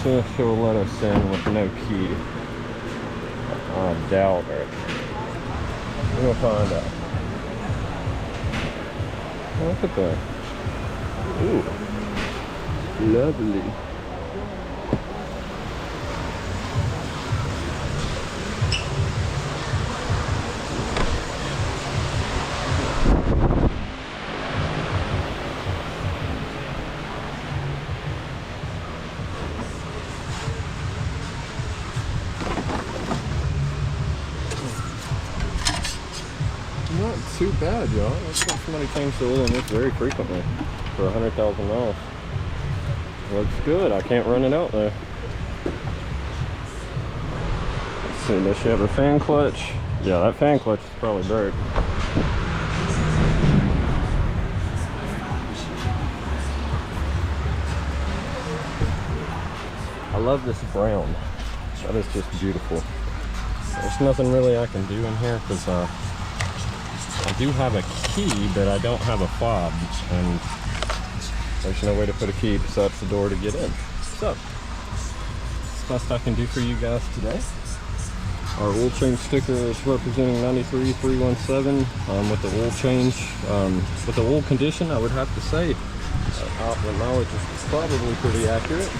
Just she'll let us in with no key. I doubt it. We'll find out. Look at that. Ooh. Lovely. Not too bad, y'all. That's why somebody changed the oil in this very frequently for 100,000 miles. Looks good. I can't run it out though. Let's see, does she have a fan clutch? Yeah, that fan clutch is probably broke. I love this brown. That is just beautiful. There's nothing really I can do in here because I do have a key, but I don't have a fob, and there's no way to put a key besides the door to get in. So, that's the best I can do for you guys today. Our oil change sticker is representing 93317 with the oil change. With the oil condition, I would have to say the mileage is probably pretty accurate.